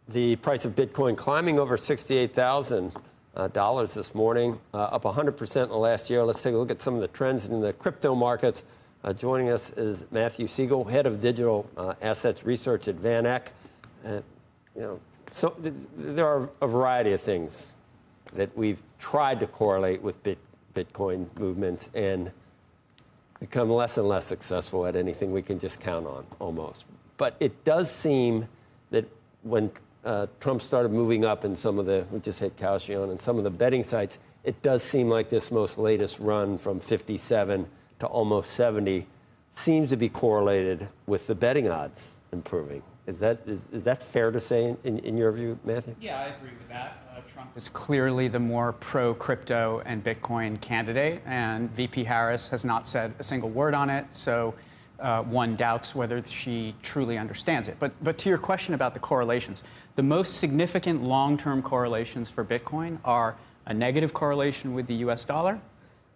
The price of Bitcoin climbing over $68,000 this morning, up 100% in the last year. Let's take a look at some of the trends in the crypto markets. Joining us is Matthew Siegel, head of digital assets research at VanEck. So there are a variety of things that we've tried to correlate with Bitcoin movements and become less and less successful at anything we can just count on, almost. But it does seem that when Trump started moving up in some of we just hit Caution, and some of the betting sites, it does seem like this most latest run from 57 to almost 70 seems to be correlated with the betting odds improving. Is that fair to say in your view, Matthew? Yeah, I agree with that. Trump is clearly the more pro-crypto and Bitcoin candidate, and VP Harris has not said a single word on it, so one doubts whether she truly understands it. But to your question about the correlations, the most significant long-term correlations for Bitcoin are a negative correlation with the US dollar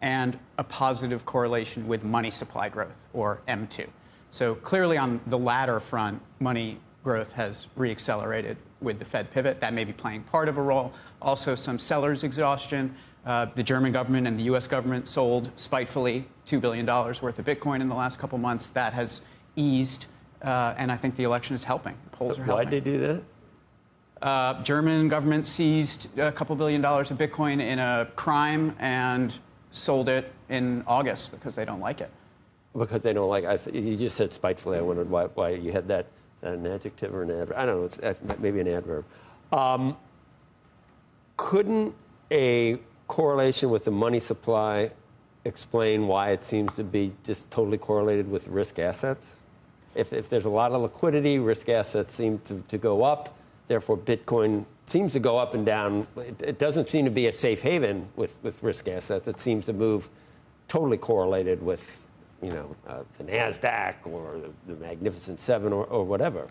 and a positive correlation with money supply growth, or M2. So clearly on the latter front, money growth has reaccelerated with the Fed pivot. That may be playing part of a role. Also some sellers exhaustion. The German government and the US government sold spitefully $2 billion worth of Bitcoin in the last couple months. That has eased, and I think the election is helping. Polls are helping. Why'd they do that? German government seized a couple $1 billion of Bitcoin in a crime and sold it in August because they don't like it. Because they don't like it. You just said spitefully. I wondered why you had that. Is that an adjective or an adverb? I don't know. It's maybe an adverb. Couldn't a correlation with the money supply explain why it seems to be just totally correlated with risk assets? If there's a lot of liquidity, risk assets seem to go up. Therefore, Bitcoin seems to go up and down. It doesn't seem to be a safe haven with risk assets. It seems to move totally correlated with the NASDAQ or the Magnificent Seven or whatever.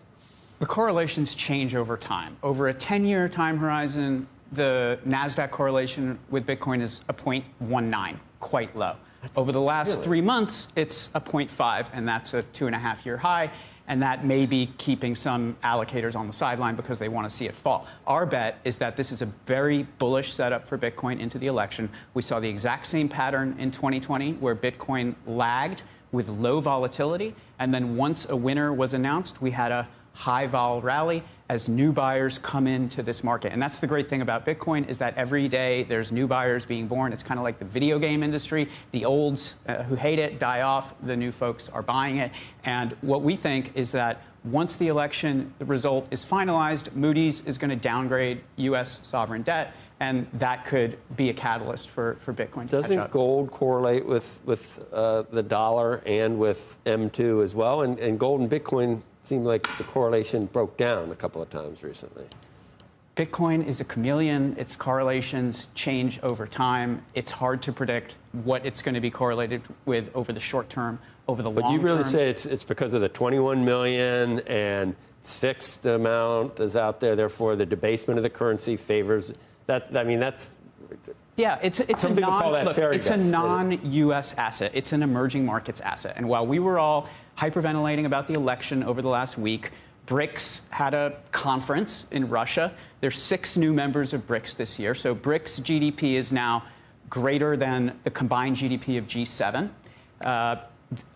The correlations change over time. Over a 10-year time horizon, the NASDAQ correlation with Bitcoin is a 0.19, quite low. Over the last 3 months, it's a 0.5, and that's a 2.5-year high. And that may be keeping some allocators on the sideline because they want to see it fall. Our bet is that this is a very bullish setup for Bitcoin into the election. We saw the exact same pattern in 2020 where Bitcoin lagged with low volatility. And then once a winner was announced, we had a high vol rally as new buyers come into this market. And that's the great thing about Bitcoin is that every day there's new buyers being born. It's kind of like the video game industry. The olds who hate it die off. The new folks are buying it. And what we think is that once the election result is finalized, Moody's is going to downgrade U.S. sovereign debt. And that could be a catalyst for Bitcoin to catch up. Doesn't gold correlate with the dollar and with M2 as well? And gold and Bitcoin seemed like the correlation broke down a couple of times recently. Bitcoin is a chameleon. Its correlations change over time. It's hard to predict what it's going to be correlated with over the short term, over the long term. But you really say it's because of the 21 million and it's fixed amount is out there, therefore the debasement of the currency favors that. I mean, that's... Yeah, it's some people call that fairy dust. It's a non-U.S. asset. It's an emerging markets asset. And while we were all hyperventilating about the election over the last week, BRICS had a conference in Russia. There's 6 new members of BRICS this year. So BRICS GDP is now greater than the combined GDP of G7.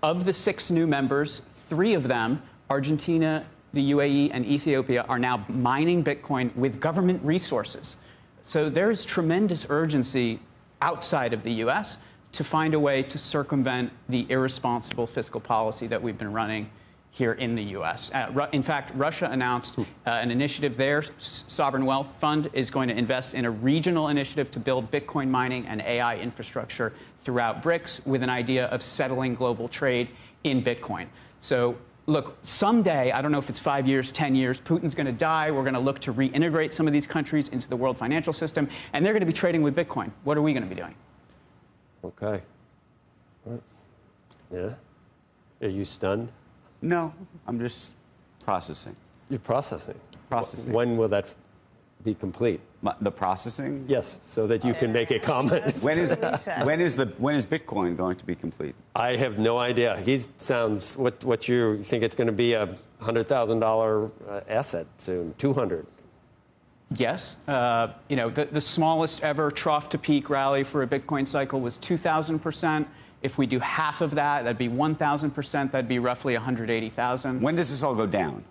Of the 6 new members, 3 of them, Argentina, the UAE, and Ethiopia, are now mining Bitcoin with government resources. So there is tremendous urgency outside of the U.S. to find a way to circumvent the irresponsible fiscal policy that we've been running here in the U.S. In fact, Russia announced an initiative. Their sovereign wealth fund is going to invest in a regional initiative to build Bitcoin mining and AI infrastructure throughout BRICS with an idea of settling global trade in Bitcoin. So look, someday, I don't know if it's 5 years, 10 years, Putin's going to die. We're going to look to reintegrate some of these countries into the world financial system, and they're going to be trading with Bitcoin. What are we going to be doing? Okay. What? Yeah. Are you stunned? No, I'm just processing. You're processing? Processing. When will that be complete? The processing? Yes, so that you can make a comment. When is Bitcoin going to be complete? I have no idea. He sounds, what you think it's going to be a $100,000 asset soon, 200. Yes. The smallest ever trough to peak rally for a Bitcoin cycle was 2,000%. If we do half of that, that'd be 1,000%. That'd be roughly 180,000. When does this all go down?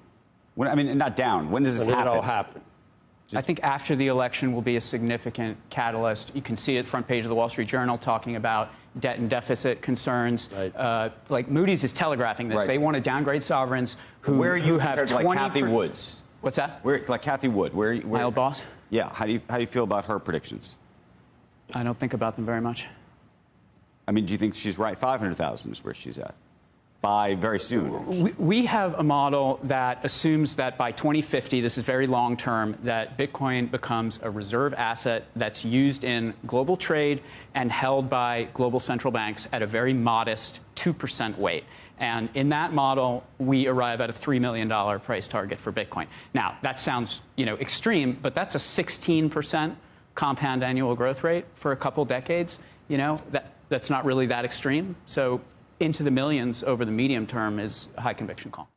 Not down. When does this When happen? did it all happen? I think after the election will be a significant catalyst. You can see it front page of the Wall Street Journal talking about debt and deficit concerns. Right. Like Moody's is telegraphing this. Right. They want to downgrade sovereigns who Where are you have compared to, 20 like Kathy Woods? What's that? Like Kathy Wood? Where? My old boss? Yeah. How do you feel about her predictions? I don't think about them very much. I mean, do you think she's right? 500,000 is where she's at by very soon. We have a model that assumes that by 2050, this is very long term, that Bitcoin becomes a reserve asset that's used in global trade and held by global central banks at a very modest 2% weight. And in that model, we arrive at a $3 million price target for Bitcoin. Now, that sounds, extreme, but that's a 16% compound annual growth rate for a couple decades. That's not really that extreme. So into the millions over the medium term is a high conviction call.